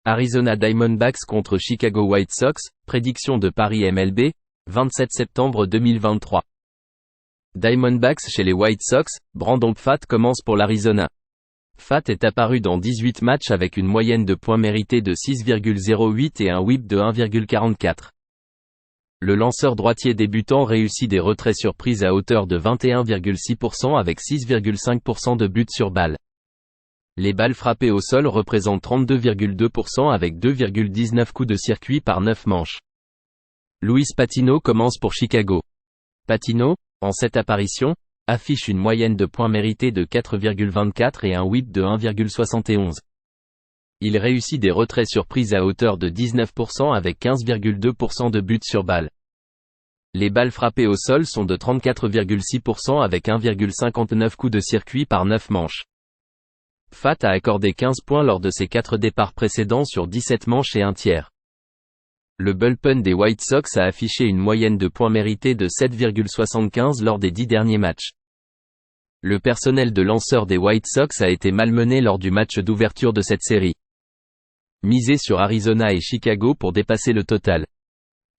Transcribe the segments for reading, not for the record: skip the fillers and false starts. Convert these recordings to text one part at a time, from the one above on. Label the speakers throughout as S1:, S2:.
S1: Arizona Diamondbacks contre Chicago White Sox, prédiction de Paris MLB, 27 septembre 2023. Diamondbacks chez les White Sox, Brandon Pfaadt commence pour l'Arizona. Pfaadt est apparu dans 18 matchs avec une moyenne de points mérités de 6,08 et un whip de 1,44. Le lanceur droitier débutant réussit des retraits surprises à hauteur de 21,6% avec 6,5% de buts sur balle. Les balles frappées au sol représentent 32,2% avec 2,19 coups de circuit par 9 manches. Luis Patino commence pour Chicago. Patino, en 7 apparitions, affiche une moyenne de points mérités de 4,24 et un whip de 1,71. Il réussit des retraits surprises à hauteur de 19% avec 15,2% de buts sur balle. Les balles frappées au sol sont de 34,6% avec 1,59 coups de circuit par 9 manches. Pfaadt a accordé 15 points lors de ses 4 départs précédents sur 17 manches et un tiers. Le bullpen des White Sox a affiché une moyenne de points mérités de 7,75 lors des 10 derniers matchs. Le personnel de lanceur des White Sox a été malmené lors du match d'ouverture de cette série. Misez sur Arizona et Chicago pour dépasser le total.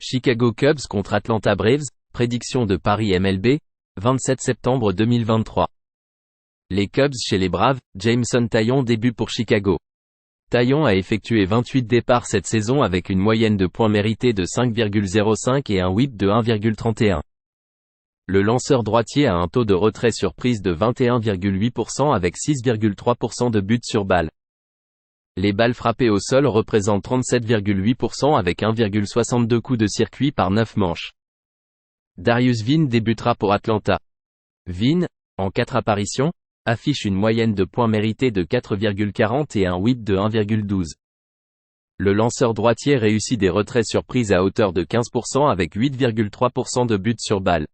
S1: Chicago Cubs contre Atlanta Braves, prédiction de Paris MLB, 27 septembre 2023. Les Cubs chez les Braves, Jameson Taillon débute pour Chicago. Taillon a effectué 28 départs cette saison avec une moyenne de points mérités de 5,05 et un whip de 1,31. Le lanceur droitier a un taux de retrait surprise de 21,8% avec 6,3% de buts sur balle. Les balles frappées au sol représentent 37,8% avec 1,62 coups de circuit par 9 manches. Darius Vin débutera pour Atlanta. Vin, en 4 apparitions, affiche une moyenne de points mérités de 4,40 et un whip de 1,12. Le lanceur droitier réussit des retraits surprises à hauteur de 15% avec 8,3% de buts sur balle.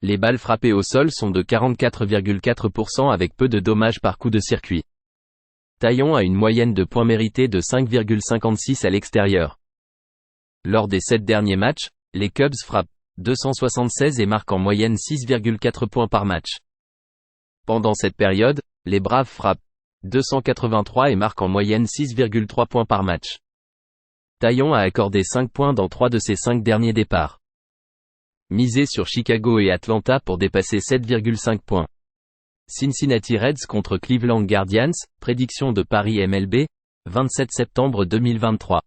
S1: Les balles frappées au sol sont de 44,4% avec peu de dommages par coup de circuit. Taillon a une moyenne de points mérités de 5,56 à l'extérieur. Lors des 7 derniers matchs, les Cubs frappent 276 et marquent en moyenne 6,4 points par match. Pendant cette période, les Braves frappent 283 et marquent en moyenne 6,3 points par match. Taillon a accordé 5 points dans 3 de ses 5 derniers départs. Misez sur Chicago et Atlanta pour dépasser 7,5 points. Cincinnati Reds contre Cleveland Guardians, prédiction de Paris MLB, 27 septembre 2023.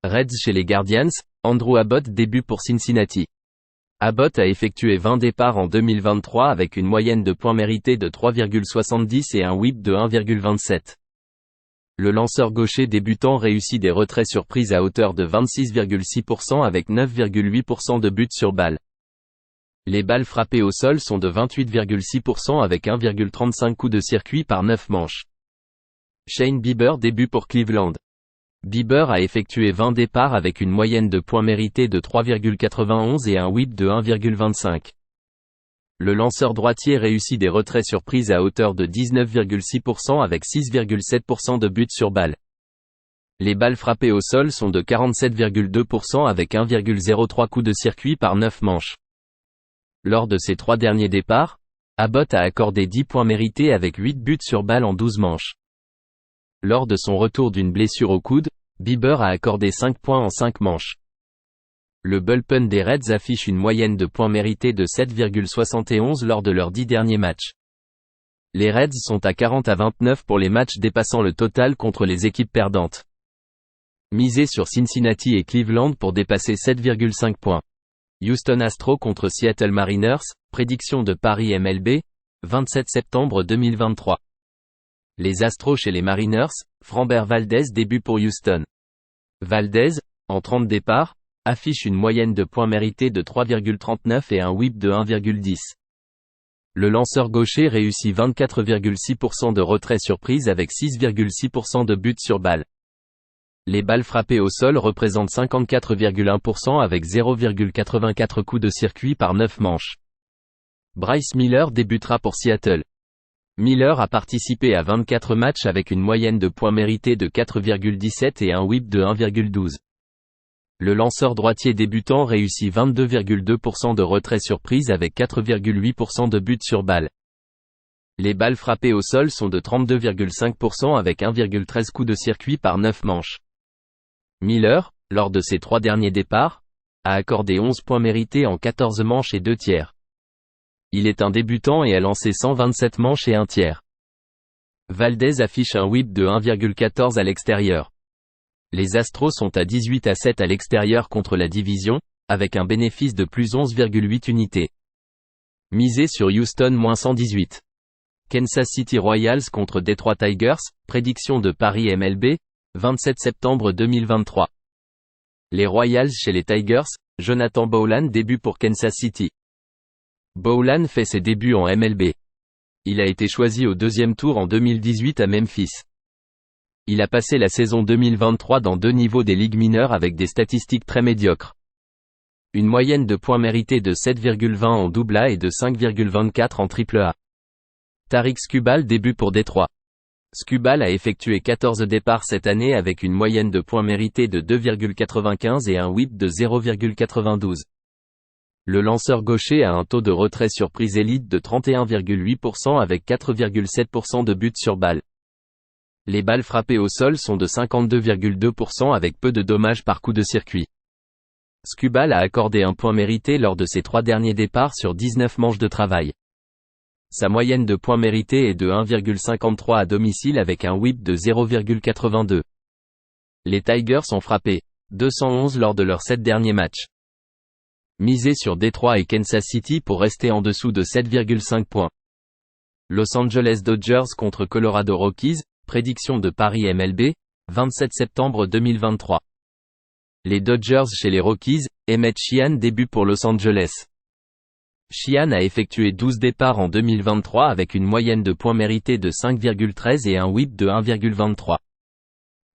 S1: Reds chez les Guardians, Andrew Abbott débute pour Cincinnati. Abbott a effectué 20 départs en 2023 avec une moyenne de points mérités de 3,70 et un whip de 1,27. Le lanceur gaucher débutant réussit des retraits surprises à hauteur de 26,6% avec 9,8% de buts sur balle. Les balles frappées au sol sont de 28,6% avec 1,35 coups de circuit par 9 manches. Shane Bieber débute pour Cleveland. Bieber a effectué 20 départs avec une moyenne de points mérités de 3,91 et un whip de 1,25. Le lanceur droitier réussit des retraits surprises à hauteur de 19,6% avec 6,7% de buts sur balle. Les balles frappées au sol sont de 47,2% avec 1,03 coups de circuit par 9 manches. Lors de ses 3 derniers départs, Abbott a accordé 10 points mérités avec 8 buts sur balle en 12 manches. Lors de son retour d'une blessure au coude, Bieber a accordé 5 points en 5 manches. Le bullpen des Reds affiche une moyenne de points mérités de 7,71 lors de leurs 10 derniers matchs. Les Reds sont à 40-29 pour les matchs dépassant le total contre les équipes perdantes. Misez sur Cincinnati et Cleveland pour dépasser 7,5 points. Houston Astros contre Seattle Mariners, prédiction de Paris MLB, 27 septembre 2023. Les Astros chez les Mariners, Framber Valdez débute pour Houston. Valdez, en 30 départs, affiche une moyenne de points mérités de 3,39 et un whip de 1,10. Le lanceur gaucher réussit 24,6% de retraits surprises avec 6,6% de buts sur balle. Les balles frappées au sol représentent 54,1% avec 0,84 coups de circuit par 9 manches. Bryce Miller débutera pour Seattle. Miller a participé à 24 matchs avec une moyenne de points mérités de 4,17 et un whip de 1,12. Le lanceur droitier débutant réussit 22,2% de retrait surprise avec 4,8% de buts sur balle. Les balles frappées au sol sont de 32,5% avec 1,13 coups de circuit par 9 manches. Miller, lors de ses 3 derniers départs, a accordé 11 points mérités en 14 manches et 2 tiers. Il est un débutant et a lancé 127 manches et 1 tiers. Valdez affiche un whip de 1,14 à l'extérieur. Les Astros sont à 18-7 à l'extérieur contre la division, avec un bénéfice de plus 11,8 unités. Misé sur Houston -118. Kansas City Royals contre Detroit Tigers, prédiction de Paris MLB, 27 septembre 2023. Les Royals chez les Tigers, Jonathan Bowlan début pour Kansas City. Bowlan fait ses débuts en MLB. Il a été choisi au 2e tour en 2018 à Memphis. Il a passé la saison 2023 dans 2 niveaux des ligues mineures avec des statistiques très médiocres. Une moyenne de points mérités de 7,20 en AA et de 5,24 en AAA. Tarik Skubal début pour Détroit. Skubal a effectué 14 départs cette année avec une moyenne de points mérités de 2,95 et un whip de 0,92. Le lanceur gaucher a un taux de retrait surprise élite de 31,8% avec 4,7% de buts sur balle. Les balles frappées au sol sont de 52,2% avec peu de dommages par coup de circuit. Skubal a accordé un point mérité lors de ses 3 derniers départs sur 19 manches de travail. Sa moyenne de points mérités est de 1,53 à domicile avec un whip de 0,82. Les Tigers ont frappé 211 lors de leurs 7 derniers matchs. Misé sur Détroit et Kansas City pour rester en dessous de 7,5 points. Los Angeles Dodgers contre Colorado Rockies, prédiction de Paris MLB, 27 septembre 2023. Les Dodgers chez les Rockies, Emmett Sheehan début pour Los Angeles. Sheehan a effectué 12 départs en 2023 avec une moyenne de points mérités de 5,13 et un whip de 1,23.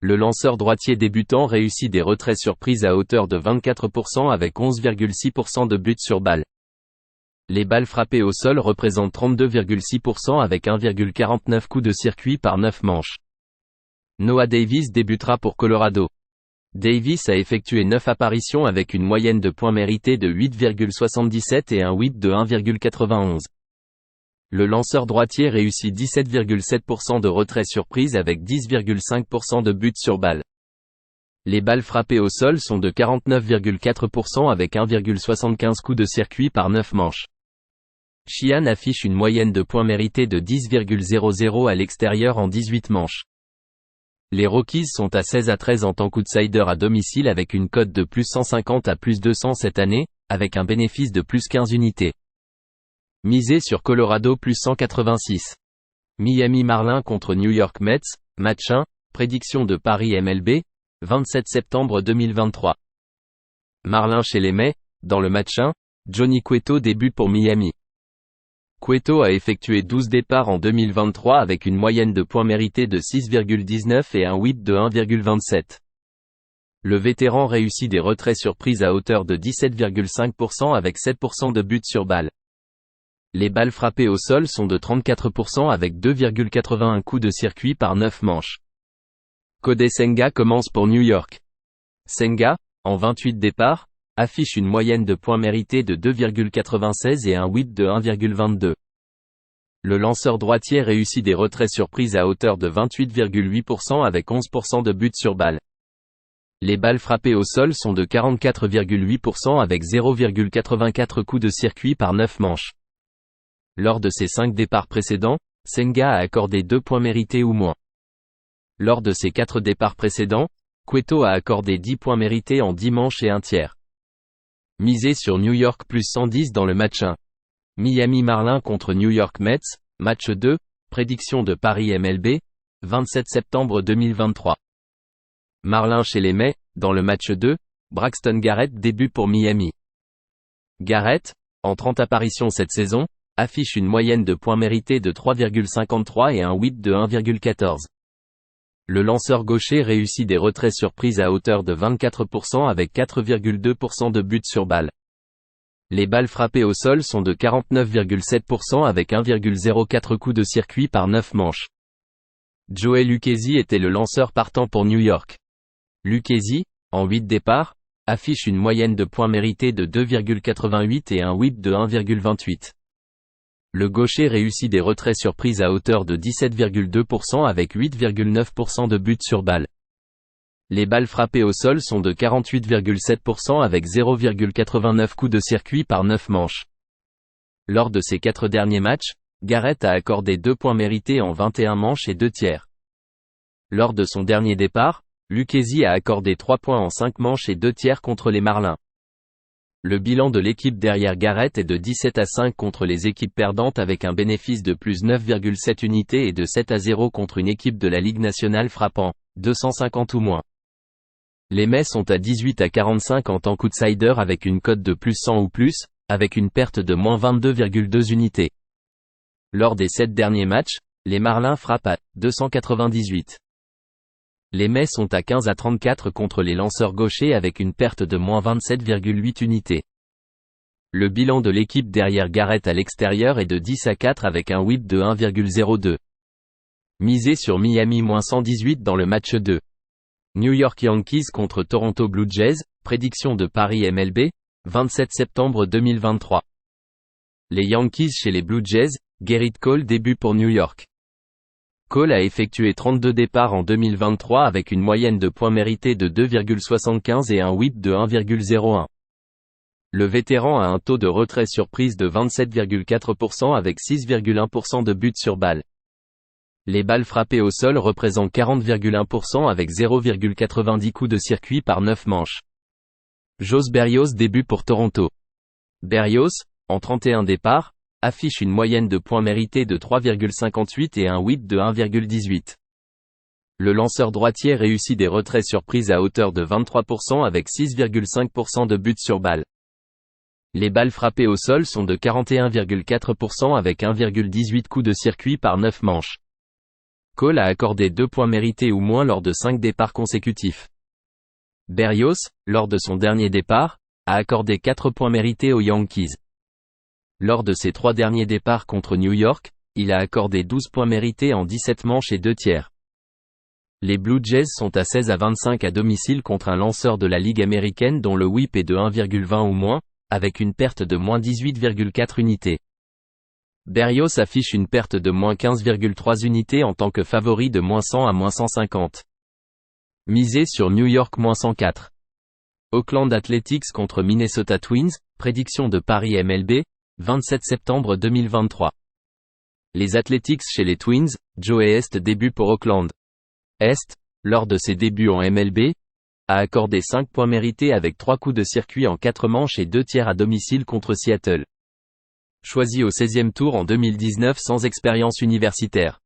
S1: Le lanceur droitier débutant réussit des retraits surprises à hauteur de 24% avec 11,6% de buts sur balle. Les balles frappées au sol représentent 32,6% avec 1,49 coups de circuit par 9 manches. Noah Davis débutera pour Colorado. Davis a effectué 9 apparitions avec une moyenne de points mérités de 8,77 et un whip de 1,91. Le lanceur droitier réussit 17,7% de retrait surprise avec 10,5% de buts sur balle. Les balles frappées au sol sont de 49,4% avec 1,75 coups de circuit par 9 manches. Sheehan affiche une moyenne de points mérités de 10,00 à l'extérieur en 18 manches. Les Rockies sont à 16-13 en tant qu'outsider à domicile avec une cote de plus 150 à plus 200 cette année, avec un bénéfice de plus 15 unités. Misé sur Colorado plus 186. Miami Marlins contre New York Mets, match 1, prédiction de Paris MLB, 27 septembre 2023. Marlins chez les Mets, dans le match 1, Johnny Cueto débute pour Miami. Cueto a effectué 12 départs en 2023 avec une moyenne de points mérités de 6,19 et un whip de 1,27. Le vétéran réussit des retraits surprises à hauteur de 17,5% avec 7% de buts sur balle. Les balles frappées au sol sont de 34% avec 2,81 coups de circuit par 9 manches. Kodai Senga commence pour New York. Senga, en 28 départs, affiche une moyenne de points mérités de 2,96 et un whip de 1,22. Le lanceur droitier réussit des retraits surprises à hauteur de 28,8% avec 11% de buts sur balle. Les balles frappées au sol sont de 44,8% avec 0,84 coups de circuit par 9 manches. Lors de ses 5 départs précédents, Senga a accordé 2 points mérités ou moins. Lors de ses 4 départs précédents, Cueto a accordé 10 points mérités en 10 manches et 1 tiers. Misé sur New York plus 110 dans le match 1. Miami Marlins contre New York Mets, match 2, prédiction de Paris MLB, 27 septembre 2023. Marlins chez les Mets, dans le match 2, Braxton Garrett débute pour Miami. Garrett, en 30 apparitions cette saison, affiche une moyenne de points mérités de 3,53 et un whip de 1,14. Le lanceur gaucher réussit des retraits surprises à hauteur de 24% avec 4,2% de buts sur balle. Les balles frappées au sol sont de 49,7% avec 1,04 coups de circuit par 9 manches. Joey Lucchesi était le lanceur partant pour New York. Lucchesi, en 8 départs, affiche une moyenne de points mérités de 2,88 et un whip de 1,28. Le gaucher réussit des retraits surprises à hauteur de 17,2% avec 8,9% de buts sur balle. Les balles frappées au sol sont de 48,7% avec 0,89 coups de circuit par 9 manches. Lors de ses 4 derniers matchs, Garrett a accordé 2 points mérités en 21 manches et 2 tiers. Lors de son dernier départ, Lucchesi a accordé 3 points en 5 manches et 2 tiers contre les Marlins. Le bilan de l'équipe derrière Garrett est de 17-5 contre les équipes perdantes avec un bénéfice de plus 9,7 unités et de 7-0 contre une équipe de la Ligue nationale frappant 250 ou moins. Les Mets sont à 18-45 en tant qu'outsider avec une cote de plus 100 ou plus, avec une perte de moins 22,2 unités. Lors des 7 derniers matchs, les Marlins frappent à 298. Les Mets sont à 15-34 contre les lanceurs gauchers avec une perte de moins 27,8 unités. Le bilan de l'équipe derrière Garrett à l'extérieur est de 10-4 avec un whip de 1,02. Misé sur Miami moins 118 dans le match 2. New York Yankees contre Toronto Blue Jays, prédiction de Paris MLB, 27 septembre 2023. Les Yankees chez les Blue Jays, Gerrit Cole début pour New York. Cole a effectué 32 départs en 2023 avec une moyenne de points mérités de 2,75 et un whip de 1,01. Le vétéran a un taux de retrait surprise de 27,4% avec 6,1% de buts sur balle. Les balles frappées au sol représentent 40,1% avec 0,90 coups de circuit par 9 manches. Jos Berrios début pour Toronto. Berrios, en 31 départs, affiche une moyenne de points mérités de 3,58 et un whip de 1,18. Le lanceur droitier réussit des retraits surprises à hauteur de 23% avec 6,5% de buts sur balle. Les balles frappées au sol sont de 41,4% avec 1,18 coups de circuit par 9 manches. Cole a accordé 2 points mérités ou moins lors de 5 départs consécutifs. Berrios, lors de son dernier départ, a accordé 4 points mérités aux Yankees. Lors de ses 3 derniers départs contre New York, il a accordé 12 points mérités en 17 manches et 2 tiers. Les Blue Jays sont à 16-25 à domicile contre un lanceur de la Ligue américaine dont le whip est de 1,20 ou moins, avec une perte de moins 18,4 unités. Berrios affiche une perte de moins 15,3 unités en tant que favori de moins 100 à moins 150. Misé sur New York moins 104. Oakland Athletics contre Minnesota Twins, prédiction de Paris MLB, 27 septembre 2023. Les Athletics chez les Twins, Joe Est début pour Oakland. Est, lors de ses débuts en MLB, a accordé 5 points mérités avec 3 coups de circuit en 4 manches et 2 tiers à domicile contre Seattle. Choisi au 16e tour en 2019 sans expérience universitaire.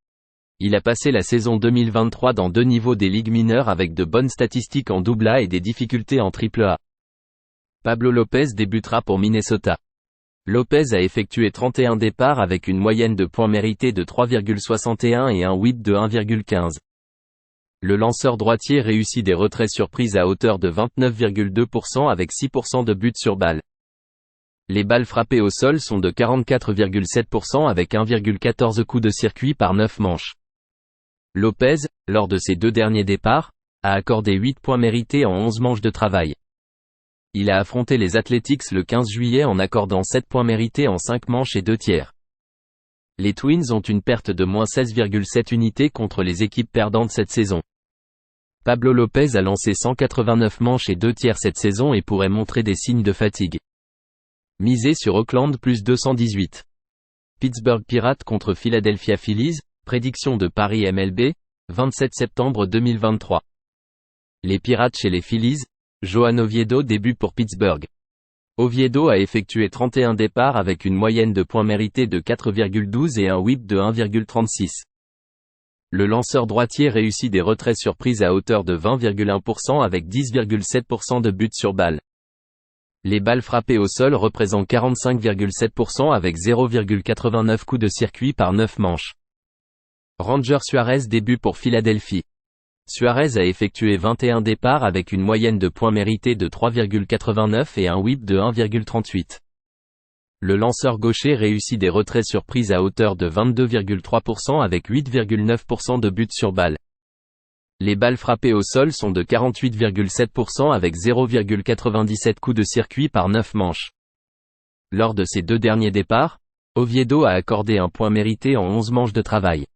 S1: Il a passé la saison 2023 dans 2 niveaux des ligues mineures avec de bonnes statistiques en AA et des difficultés en AAA. Pablo Lopez débutera pour Minnesota. Lopez a effectué 31 départs avec une moyenne de points mérités de 3,61 et un whip de 1,15. Le lanceur droitier réussit des retraits surprises à hauteur de 29,2% avec 6% de buts sur balle. Les balles frappées au sol sont de 44,7% avec 1,14 coups de circuit par 9 manches. Lopez, lors de ses 2 derniers départs, a accordé 8 points mérités en 11 manches de travail. Il a affronté les Athletics le 15 juillet en accordant 7 points mérités en 5 manches et 2 tiers. Les Twins ont une perte de moins 16,7 unités contre les équipes perdantes cette saison. Pablo Lopez a lancé 189 manches et 2 tiers cette saison et pourrait montrer des signes de fatigue. Misé sur Oakland plus 218. Pittsburgh Pirates contre Philadelphia Phillies, prédiction de Paris MLB, 27 septembre 2023. Les Pirates chez les Phillies, Johan Oviedo début pour Pittsburgh. Oviedo a effectué 31 départs avec une moyenne de points mérités de 4,12 et un whip de 1,36. Le lanceur droitier réussit des retraits surprises à hauteur de 20,1% avec 10,7% de buts sur balle. Les balles frappées au sol représentent 45,7% avec 0,89 coups de circuit par 9 manches. Ranger Suarez début pour Philadelphie. Suarez a effectué 21 départs avec une moyenne de points mérités de 3,89 et un whip de 1,38. Le lanceur gaucher réussit des retraits surprises à hauteur de 22,3% avec 8,9% de buts sur balle. Les balles frappées au sol sont de 48,7% avec 0,97 coups de circuit par 9 manches. Lors de ses 2 derniers départs, Oviedo a accordé un point mérité en 11 manches de travail.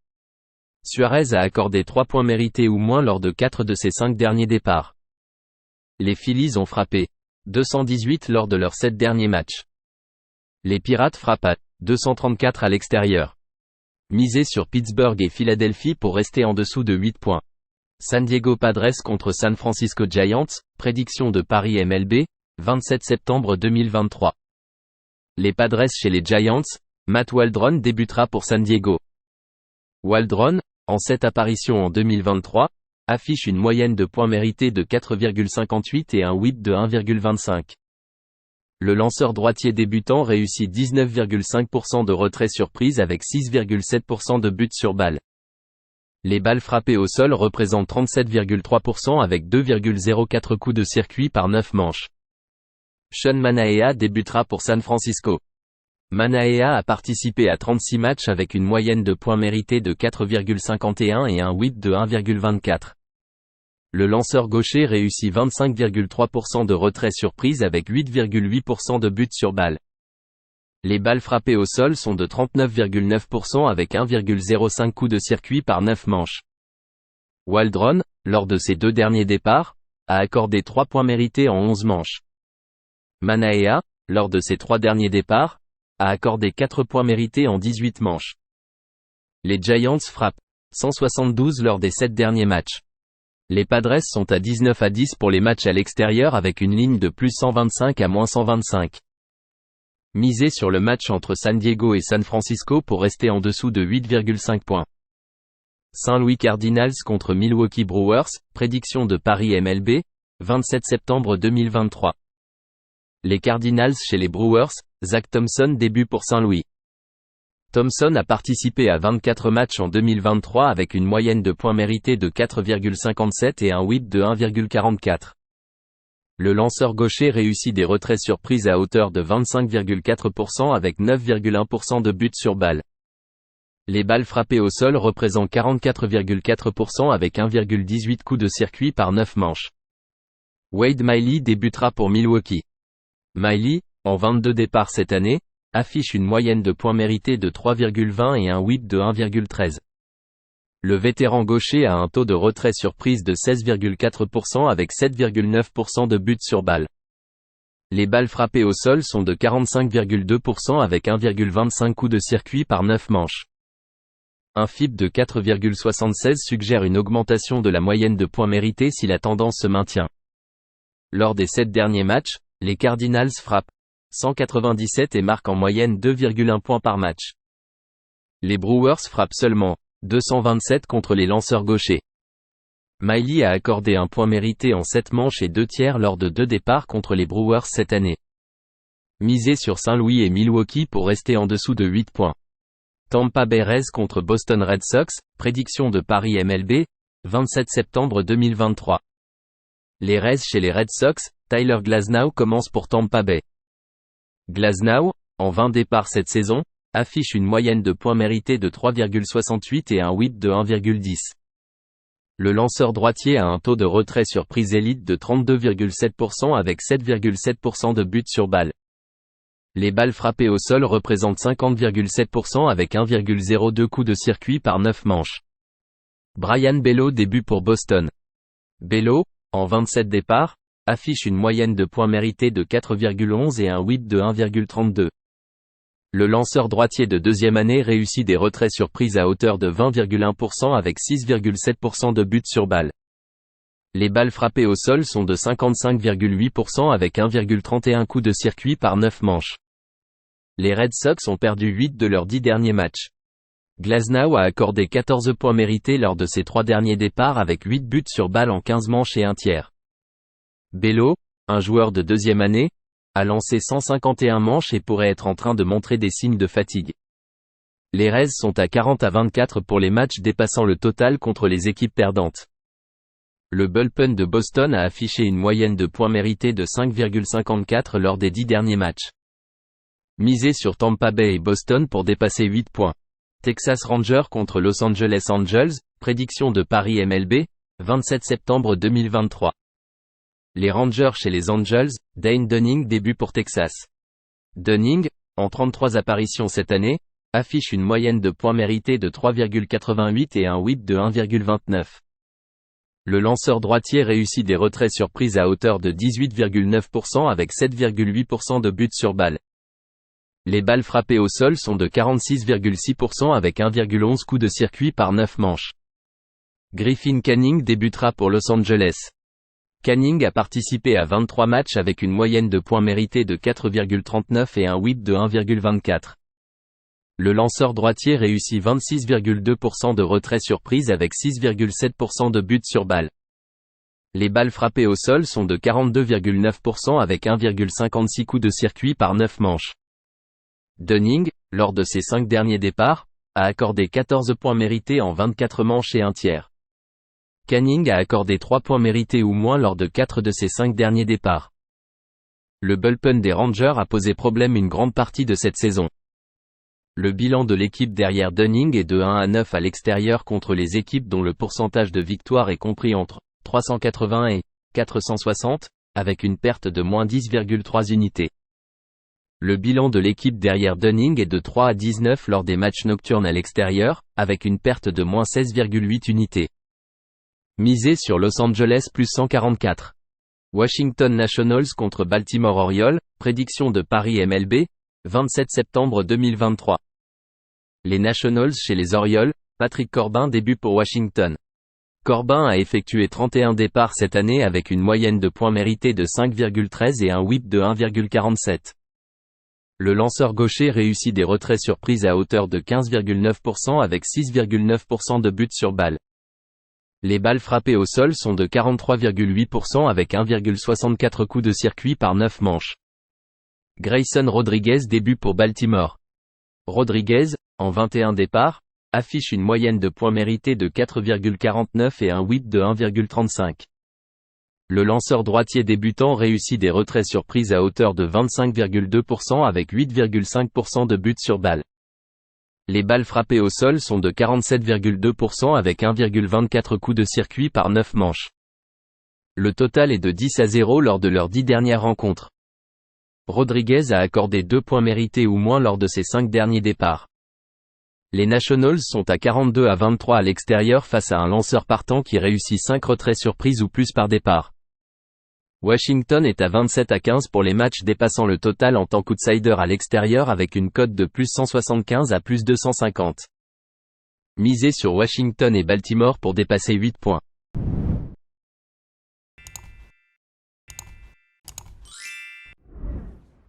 S1: Suarez a accordé 3 points mérités ou moins lors de 4 de ses 5 derniers départs. Les Phillies ont frappé 218 lors de leurs 7 derniers matchs. Les Pirates frappent à 234 à l'extérieur. Misez sur Pittsburgh et Philadelphie pour rester en dessous de 8 points. San Diego Padres contre San Francisco Giants, prédiction de Paris MLB, 27 septembre 2023. Les Padres chez les Giants, Matt Waldron débutera pour San Diego. Waldron, en 7 apparitions en 2023, affiche une moyenne de points mérités de 4,58 et un whip de 1,25. Le lanceur droitier débutant réussit 19,5% de retrait surprise avec 6,7% de buts sur balle. Les balles frappées au sol représentent 37,3% avec 2,04 coups de circuit par 9 manches. Sean Manaea débutera pour San Francisco. Manaea a participé à 36 matchs avec une moyenne de points mérités de 4,51 et un whip de 1,24. Le lanceur gaucher réussit 25,3% de retrait surprise avec 8,8% de buts sur balle. Les balles frappées au sol sont de 39,9% avec 1,05 coups de circuit par 9 manches. Waldron, lors de ses 2 derniers départs, a accordé 3 points mérités en 11 manches. Manaea, lors de ses 3 derniers départs, a accordé 4 points mérités en 18 manches. Les Giants frappent 172 lors des 7 derniers matchs. Les Padres sont à 19-10 pour les matchs à l'extérieur avec une ligne de plus 125 à moins 125. Misez sur le match entre San Diego et San Francisco pour rester en dessous de 8,5 points. Saint Louis Cardinals contre Milwaukee Brewers, prédiction de Paris MLB, 27 septembre 2023. Les Cardinals chez les Brewers, Zach Thompson débute pour Saint Louis. Thompson a participé à 24 matchs en 2023 avec une moyenne de points mérités de 4,57 et un whip de 1,44. Le lanceur gaucher réussit des retraits surprises à hauteur de 25,4% avec 9,1% de buts sur balle. Les balles frappées au sol représentent 44,4% avec 1,18 coups de circuit par 9 manches. Wade Miley débutera pour Milwaukee. Miley, en 22 départs cette année, affiche une moyenne de points mérités de 3,20 et un whip de 1,13. Le vétéran gaucher a un taux de retrait surprise de 16,4% avec 7,9% de buts sur balle. Les balles frappées au sol sont de 45,2% avec 1,25 coups de circuit par 9 manches. Un FIP de 4,76 suggère une augmentation de la moyenne de points mérités si la tendance se maintient. Lors des 7 derniers matchs, les Cardinals frappent 197 et marquent en moyenne 2,1 points par match. Les Brewers frappent seulement 227 contre les lanceurs gauchers. Miley a accordé un point mérité en 7 manches et 2 tiers lors de 2 départs contre les Brewers cette année. Misez sur Saint-Louis et Milwaukee pour rester en dessous de 8 points. Tampa Bay Rays contre Boston Red Sox, prédiction de Paris MLB, 27 septembre 2023. Les Rays chez les Red Sox, Tyler Glasnow commence pour Tampa Bay. Glasnow, en 20 départs cette saison, affiche une moyenne de points mérités de 3,68 et un whip de 1,10. Le lanceur droitier a un taux de retrait surprise élite de 32,7% avec 7,7% de buts sur balle. Les balles frappées au sol représentent 50,7% avec 1,02 coups de circuit par 9 manches. Brayan Bello débute pour Boston. Bello, en 27 départs, affiche une moyenne de points mérités de 4,11 et un whip de 1,32. Le lanceur droitier de deuxième année réussit des retraits surprises à hauteur de 20,1% avec 6,7% de buts sur balle. Les balles frappées au sol sont de 55,8% avec 1,31 coups de circuit par 9 manches. Les Red Sox ont perdu 8 de leurs 10 derniers matchs. Glasnow a accordé 14 points mérités lors de ses 3 derniers départs avec 8 buts sur balle en 15 manches et un tiers. Bello, un joueur de deuxième année, a lancé 151 manches et pourrait être en train de montrer des signes de fatigue. Les Rays sont à 40-24 pour les matchs dépassant le total contre les équipes perdantes. Le bullpen de Boston a affiché une moyenne de points mérités de 5,54 lors des 10 derniers matchs. Misez sur Tampa Bay et Boston pour dépasser 8 points. Texas Rangers contre Los Angeles Angels, prédiction de Paris MLB, 27 septembre 2023. Les Rangers chez les Angels, Dane Dunning débute pour Texas. Dunning, en 33 apparitions cette année, affiche une moyenne de points mérités de 3,88 et un whip de 1,29. Le lanceur droitier réussit des retraits surprises à hauteur de 18,9% avec 7,8% de buts sur balle. Les balles frappées au sol sont de 46,6% avec 1,11 coups de circuit par 9 manches. Griffin Canning débutera pour Los Angeles. Canning a participé à 23 matchs avec une moyenne de points mérités de 4,39 et un whip de 1,24. Le lanceur droitier réussit 26,2% de retraits surprises avec 6,7% de buts sur balle. Les balles frappées au sol sont de 42,9% avec 1,56 coups de circuit par 9 manches. Dunning, lors de ses 5 derniers départs, a accordé 14 points mérités en 24 manches et un tiers. Canning a accordé 3 points mérités ou moins lors de 4 de ses 5 derniers départs. Le bullpen des Rangers a posé problème une grande partie de cette saison. Le bilan de l'équipe derrière Dunning est de 1-9 à l'extérieur contre les équipes dont le pourcentage de victoire est compris entre 380 et 460, avec une perte de moins 10,3 unités. Le bilan de l'équipe derrière Dunning est de 3-19 lors des matchs nocturnes à l'extérieur, avec une perte de moins 16,8 unités. Misé sur Los Angeles plus 144. Washington Nationals contre Baltimore Orioles, prédiction de Paris MLB, 27 septembre 2023. Les Nationals chez les Orioles, Patrick Corbin débute pour Washington. Corbin a effectué 31 départs cette année avec une moyenne de points mérités de 5,13 et un whip de 1,47. Le lanceur gaucher réussit des retraits surprises à hauteur de 15,9% avec 6,9% de buts sur balle. Les balles frappées au sol sont de 43,8% avec 1,64 coups de circuit par 9 manches. Grayson Rodriguez débute pour Baltimore. Rodriguez, en 21 départs, affiche une moyenne de points mérités de 4,49 et un whip de 1,35. Le lanceur droitier débutant réussit des retraits surprises à hauteur de 25,2% avec 8,5% de buts sur balle. Les balles frappées au sol sont de 47,2% avec 1,24 coups de circuit par 9 manches. Le total est de 10-0 lors de leurs 10 dernières rencontres. Rodriguez a accordé 2 points mérités ou moins lors de ses 5 derniers départs. Les Nationals sont à 42-23 à l'extérieur face à un lanceur partant qui réussit 5 retraits surprises ou plus par départ. Washington est à 27-15 pour les matchs dépassant le total en tant qu'outsider à l'extérieur avec une cote de plus 175 à plus 250. Misez sur Washington et Baltimore pour dépasser 8 points.